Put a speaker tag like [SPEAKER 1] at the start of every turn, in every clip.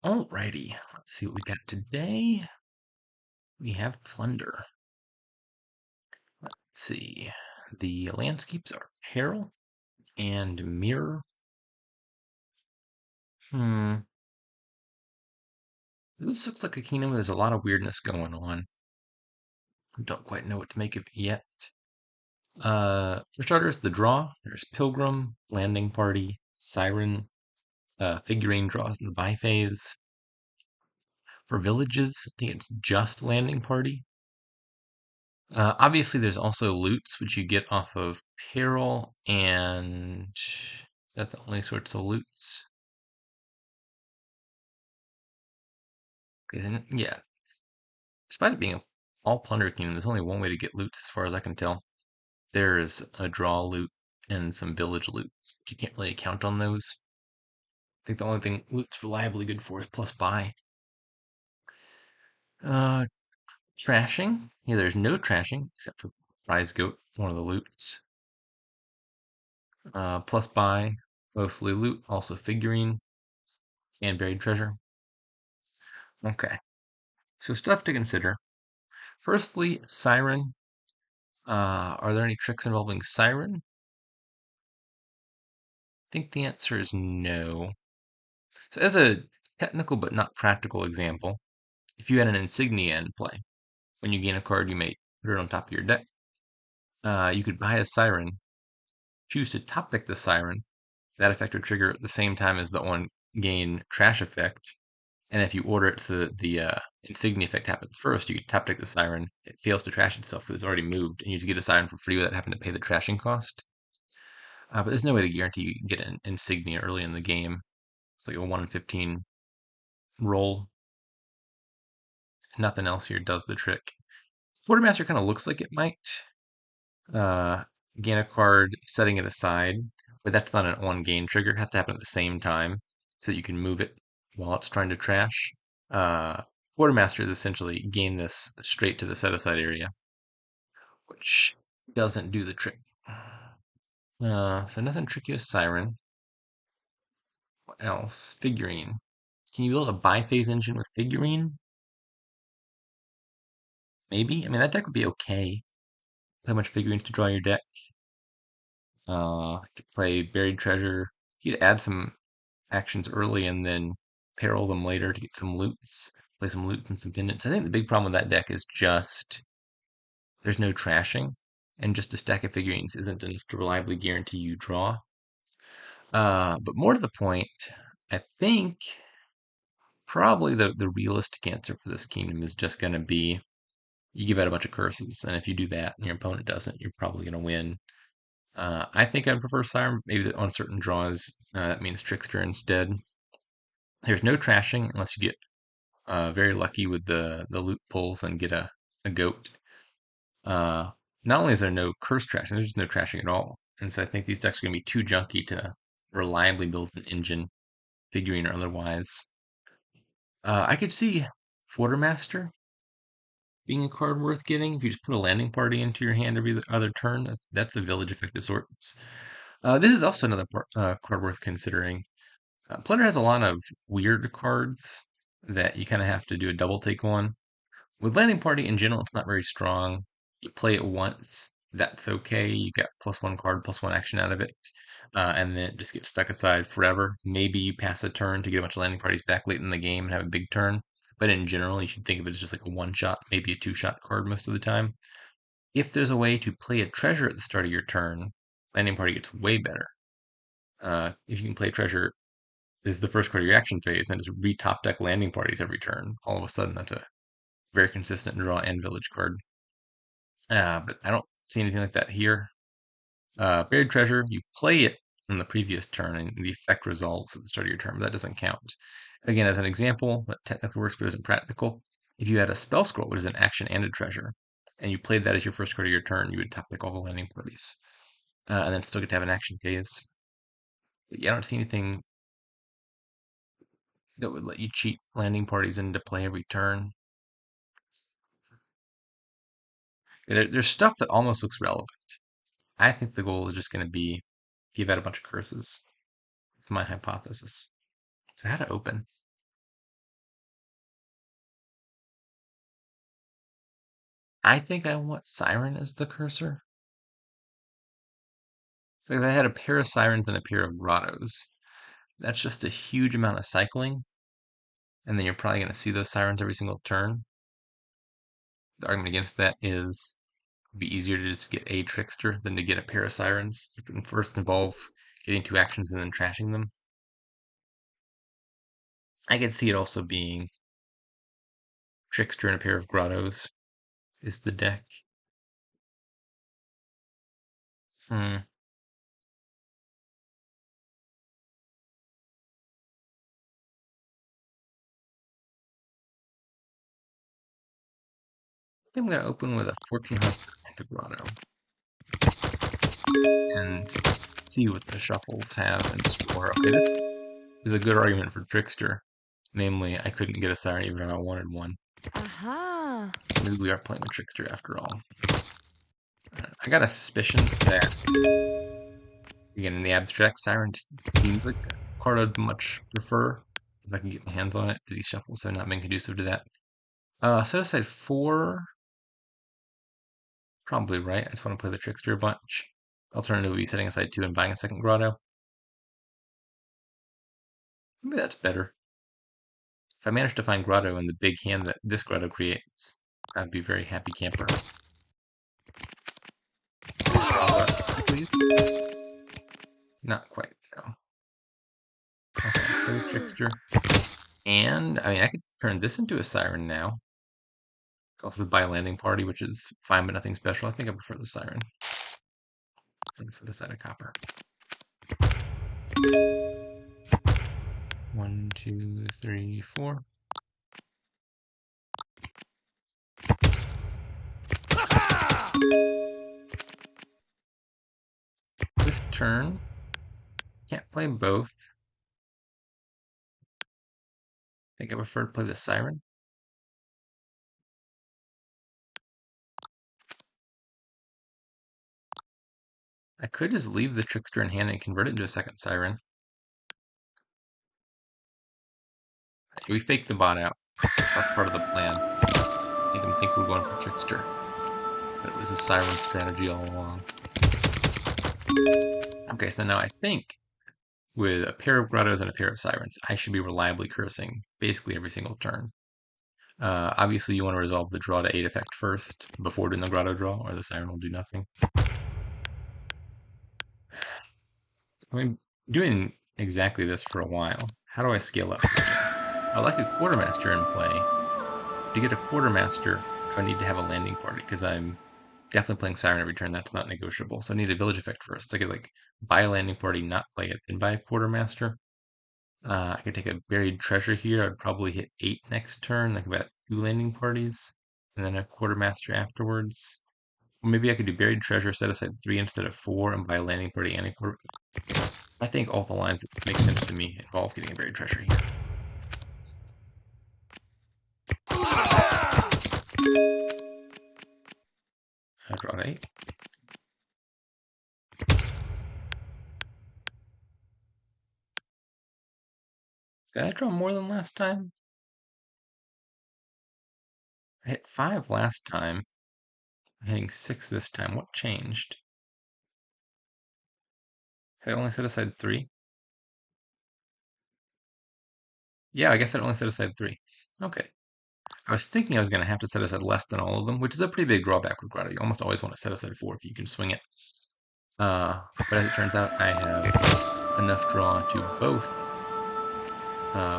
[SPEAKER 1] Alrighty, let's see what we got today. We have plunder. Let's see. The landscapes are peril and mirror. Hmm. This looks like a kingdom where there's a lot of weirdness going on. Don't quite know what to make of it yet. For starters, the draw. There's Pilgrim, Landing Party, Siren, figurine draws in the buy phase. For villages, I think it's just Landing Party. Obviously, there's also loots, which you get off of Peril, and that's the only sorts of loots. Yeah, despite it being a all plunder kingdom, there's only one way to get loots, as far as I can tell. There is a draw loot and some village loots. You can't really count on those. I think the only thing loot's reliably good for is plus buy. Uh, Trashing. Yeah, there's no trashing except for prize goat, one of the loots. Plus buy, mostly loot, also figurine and buried treasure. Okay, so stuff to consider. Firstly, Siren. Are there any tricks involving Siren? I think the answer is no. So, as a technical but not practical example, if you had an insignia in play, when you gain a card, you may put it on top of your deck. You could buy a Siren, choose to top deck the Siren. That effect would trigger at the same time as the on gain trash effect. And if you order it so that the insignia effect happens first, you can top deck the Siren. It fails to trash itself because it's already moved, and you just get a Siren for free without having to pay the trashing cost. But there's no way to guarantee you can get an insignia early in the game. It's like a 1 in 15 roll. Nothing else here does the trick. Quartermaster kind of looks like it might. Uh, Gain a card, setting it aside, but that's not an on gain trigger. It has to happen at the same time so you can move it while it's trying to trash. Uh, Quartermaster is essentially gain this straight to the set aside area, which doesn't do the trick. So nothing tricky with Siren. What else? Figurine. Can you build a biphase engine with figurine? Maybe. I mean, that deck would be okay. How much figurines to draw your deck? You could play buried treasure. You could add some actions early and then peril them later to get some loots. Play some loots and some pendants. I think the big problem with that deck is just there's no trashing, and just a stack of figurines isn't enough to reliably guarantee you draw. But more to the point, I think probably the realistic answer for this kingdom is just going to be you give out a bunch of curses, and if you do that and your opponent doesn't, you're probably going to win. I think I'd prefer Siren. Maybe on certain draws, that means Trickster instead. There's no trashing unless you get very lucky with the loot pulls and get a goat. Uh, Not only is there no curse trashing, there's just no trashing at all. And so I think these decks are going to be too junky to reliably build an engine, figurine or otherwise. I could see Quartermaster being a card worth getting if you just put a landing party into your hand every other turn. That's the village effect of sorts. This is also another card worth considering. Plunder has a lot of weird cards that you kind of have to do a double take on. With Landing Party in general, it's not very strong. You play it once, that's okay. You get plus one card, plus one action out of it, and then it just gets stuck aside forever. Maybe you pass a turn to get a bunch of landing parties back late in the game and have a big turn. But in general, you should think of it as just like a one shot, maybe a two shot card most of the time. If there's a way to play a treasure at the start of your turn, Landing Party gets way better. If you can play treasure is the first card of your action phase and just re-top deck landing parties every turn, all of a sudden that's a very consistent draw and village card. But I don't see anything like that here. Buried Treasure, you play it from the previous turn and the effect resolves at the start of your turn, but that doesn't count. Again, as an example, that technically works but isn't practical. If you had a spell scroll, which is an action and a treasure, and you played that as your first card of your turn, you would top deck all the landing parties, and then still get to have an action phase. But yeah, I don't see anything that would let you cheat landing parties into play every turn. There's stuff that almost looks relevant. I think the goal is just going to be give out a bunch of curses. It's my hypothesis. So how to open? I think I want Siren as the cursor. If I had a pair of Sirens and a pair of Grottos, that's just a huge amount of cycling, and then you're probably going to see those Sirens every single turn. The argument against that is it'd be easier to just get a Trickster than to get a pair of Sirens. It can first involve getting two actions and then trashing them. I could see it also being Trickster and a pair of Grottos is the deck. Hmm. I think I'm going to open with a Fortune Hunter and a Grotto and see what the shuffles have in store. Okay, this is a good argument for Trickster. Namely, I couldn't get a Siren even if I wanted one.
[SPEAKER 2] Aha.
[SPEAKER 1] Maybe we are playing with Trickster after all. I got a suspicion that, again, in the abstract, Siren just seems like a card I'd much prefer if I can get my hands on it. These shuffles have not been conducive to that. Set aside 4. Probably right. I just want to play the Trickster a bunch. Alternative would be setting aside 2 and buying a second Grotto. Maybe that's better. If I manage to find Grotto in the big hand that this Grotto creates, I'd be a very happy camper. Draw Grotto, please. Not quite, no. Okay, play the Trickster. And, I mean, I could turn this into a Siren now. Also buy a landing party, which is fine, but nothing special. I think I prefer the Siren. Let's set aside a copper. 1, 2, 3, 4. This turn, can't play both. I think I prefer to play the Siren. I could just leave the Trickster in hand and convert it into a second Siren. We faked the bot out. That's part of the plan. Make him think we're going for Trickster. But it was a Siren strategy all along. Okay, so now I think with a pair of Grottos and a pair of Sirens, I should be reliably cursing basically every single turn. Obviously, you want to resolve the draw to 8 effect first before doing the Grotto draw, or the Siren will do nothing. I've been doing exactly this for a while. How do I scale up? I like a Quartermaster in play. To get a Quartermaster, I need to have a landing party because I'm definitely playing Siren every turn. That's not negotiable. So I need a Village effect first. I could like buy a landing party, not play it, then buy a Quartermaster. I could take a Buried Treasure here. I'd probably hit 8 next turn, like about 2 landing parties, and then a Quartermaster afterwards. Or maybe I could do Buried Treasure, set aside 3 instead of 4, and buy a landing party and a quarter. I think all the lines that make sense to me involve getting a Buried Treasure here. I draw to 8. Did I draw more than last time? I hit 5 last time. I'm hitting 6 this time. What changed? Did I only set aside 3? Yeah, I guess I only set aside 3. Okay. I was thinking I was going to have to set aside less than all of them, which is a pretty big drawback with Grotto. You almost always want to set aside 4 if you can swing it. But as it turns out, I have enough draw to both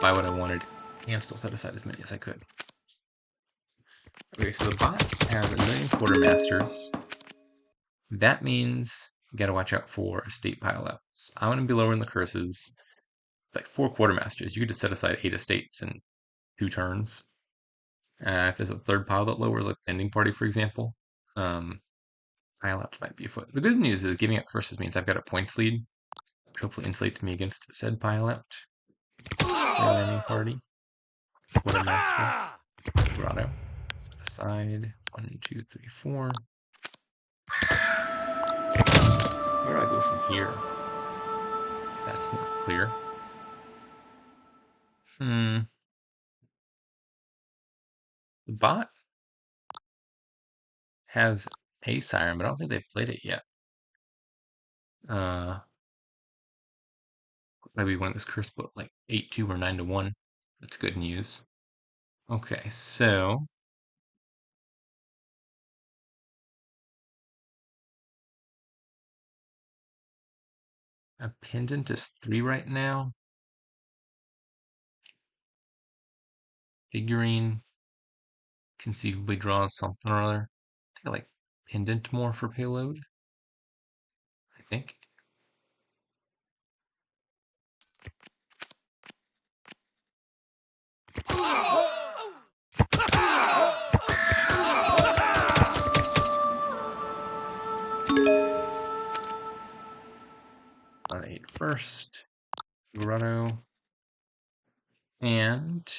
[SPEAKER 1] buy what I wanted and still set aside as many as I could. Okay, so the bot has a million Quartermasters. That means you gotta watch out for estate pileouts. I'm gonna be lowering the curses. Like 4 Quartermasters, you could just set aside 8 estates in 2 turns. If there's a third pile that lowers, like Landing Party, for example, pileouts might be afoot. The good news is giving up curses means I've got a points lead, which hopefully insulates me against said pileout. Landing Party, Quartermaster, Grotto. Set aside 1, 2, 3, 4. Where do I go from here? That's not clear. The bot has a siren, but I don't think they've played it yet. Maybe one of this curse book, like 8-2 or 9-1. That's good news. Okay, so a pendant is 3 right now. Figurine conceivably draws something or other. I think I like pendant more for payload, I think. On 8 first. Grotto. And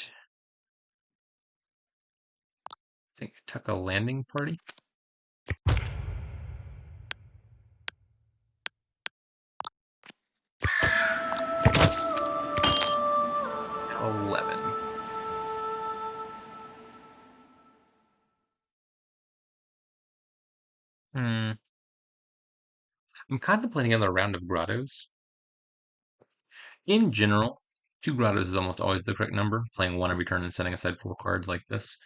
[SPEAKER 1] I think Tuck a landing party. 11. Hmm. I'm contemplating another round of grottos. In general, 2 grottos is almost always the correct number. Playing 1 every turn and setting aside 4 cards like this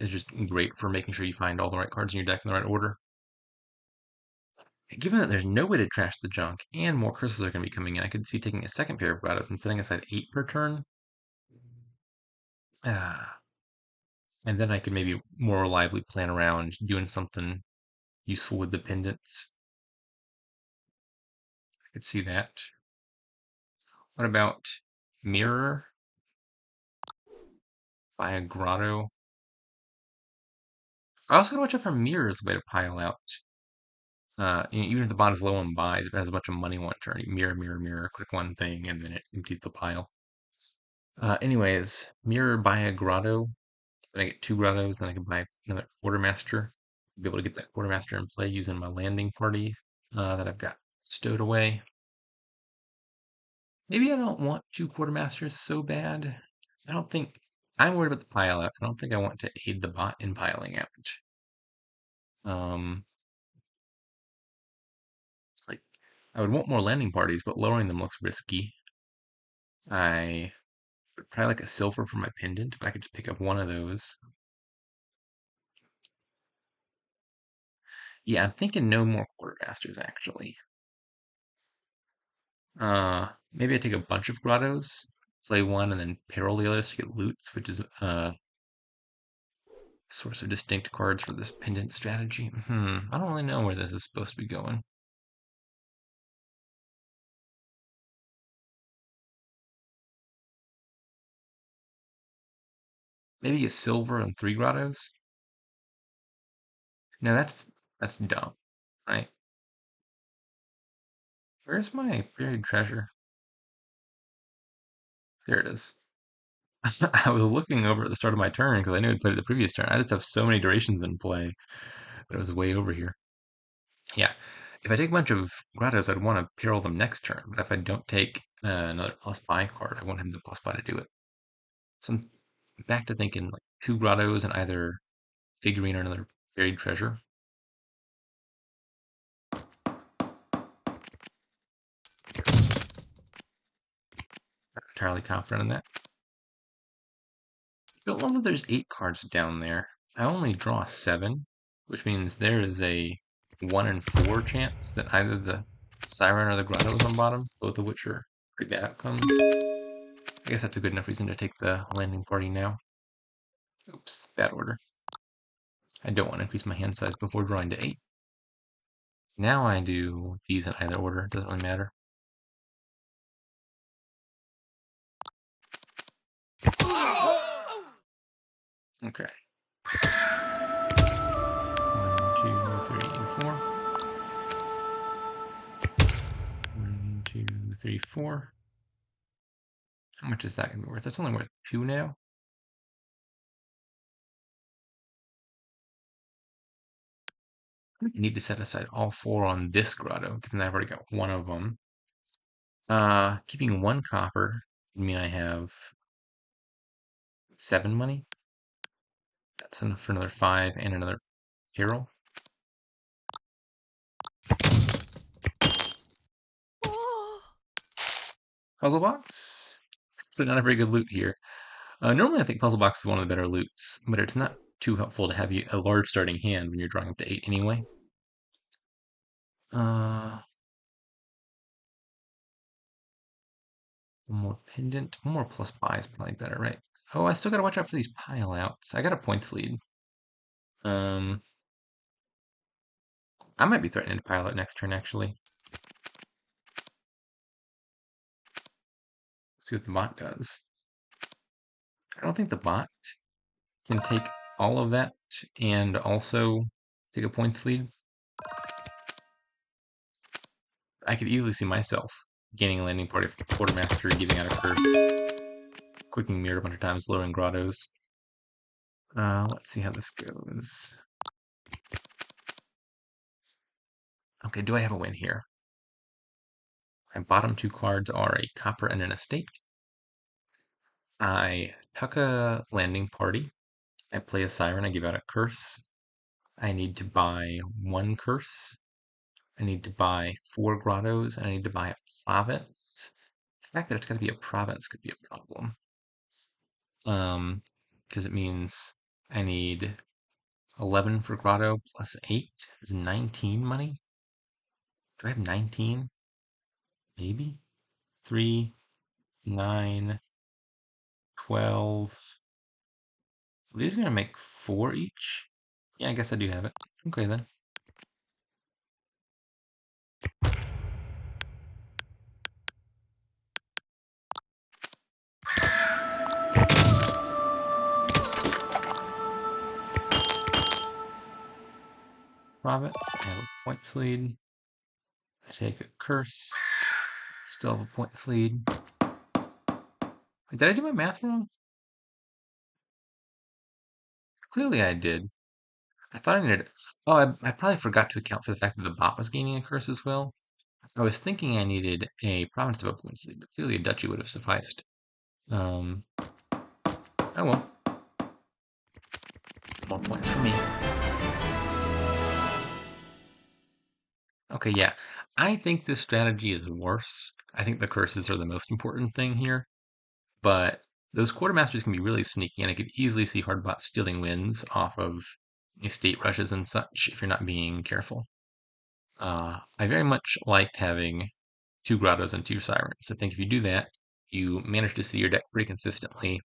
[SPEAKER 1] is just great for making sure you find all the right cards in your deck in the right order. Given that there's no way to trash the junk and more curses are going to be coming in, I could see taking a second pair of grottos and setting aside 8 per turn. And then I could maybe more reliably plan around doing something useful with the pendants. I could see that. What about Mirror by a Grotto? I also gotta watch out for Mirror as a way to pile out. Even if the bot is low on buys, if it has a bunch of money one turn, you mirror, mirror, mirror, click one thing, and then it empties the pile. Anyways, Mirror by a Grotto. Then I get 2 grottos, then I can buy another quartermaster. Be able to get that quartermaster in play using my landing party that I've got stowed away. Maybe I don't want 2 quartermasters so bad. I don't think I'm worried about the pile out. I don't think I want to aid the bot in piling out. Um, like I would want more landing parties, but lowering them looks risky. I would probably like a silver for my pendant, but I could just pick up one of those. Yeah, I'm thinking no more quartermasters actually. Maybe I take a bunch of grottos, play one, and then peril the others to get loots, which is a source of distinct cards for this pendant strategy. I don't really know where this is supposed to be going. Maybe a silver and 3 grottos. No, that's dumb, right? Where's my buried treasure? There it is. I was looking over at the start of my turn because I knew I'd played it the previous turn. I just have so many durations in play, but it was way over here. Yeah, if I take a bunch of grottos, I'd want to peril them next turn. But if I don't take another plus buy card, I won't have the plus buy to do it. So I'm back to thinking like 2 grottos and either figurine or another buried treasure. Not entirely confident in that. Don't know that there's 8 cards down there. I only draw 7, which means there is a 1 in 4 chance that either the Siren or the Grotto is on bottom, both of which are pretty bad outcomes. I guess that's a good enough reason to take the landing party now. Oops, bad order. I don't want to increase my hand size before drawing to 8. Now I do these in either order, doesn't really matter. Okay. 1, 2, 3, 4. 1, 2, 3, 4. How much is that going to be worth? That's only worth 2 now. I think I need to set aside all 4 on this grotto, given that I've already got one of them. Keeping 1 copper would mean I have 7 money. That's enough for another 5 and another Carol. Puzzle box. So not a very good loot here. Normally I think puzzle box is one of the better loots, but it's not too helpful to have a large starting hand when you're drawing up to 8 anyway. Uh, one more pendant. One more plus buy is probably better, right? Oh, I still gotta watch out for these pile outs. I got a points lead. Um, I might be threatening to pile out next turn, actually. See what the bot does. I don't think the bot can take all of that and also take a points lead. I could easily see myself gaining a landing party for Quartermaster, giving out a curse, clicking mirror a bunch of times, lowering grottos. Let's see how this goes. Okay, do I have a win here? My bottom two cards are a copper and an estate. I tuck a landing party. I play a siren. I give out a curse. I need to buy one curse. I need to buy 4 grottos, and I need to buy a province. The fact that it's got to be a province could be a problem. Because it means I need 11 for grotto plus 8 is 19 money. Do I have 19? Maybe? 3, 9, 12. Are these going to make 4 each? Yeah, I guess I do have it. Okay, then. Province, I have a points lead. I take a curse. Still have a points lead. Wait, did I do my math wrong? Clearly I did. I thought I needed. Oh, I probably forgot to account for the fact that the bot was gaining a curse as well. I was thinking I needed a province to have a points lead, but clearly a duchy would have sufficed. Oh well. More points for me. Okay, yeah. I think this strategy is worse. I think the curses are the most important thing here, but those quartermasters can be really sneaky, and I could easily see Hardbot stealing wins off of estate rushes and such if you're not being careful. I very much liked having 2 grottos and 2 sirens. I think if you do that, you manage to see your deck pretty consistently,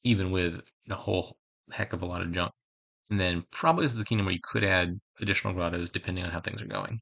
[SPEAKER 1] even with a whole heck of a lot of junk. And then probably this is a kingdom where you could add additional grottos depending on how things are going.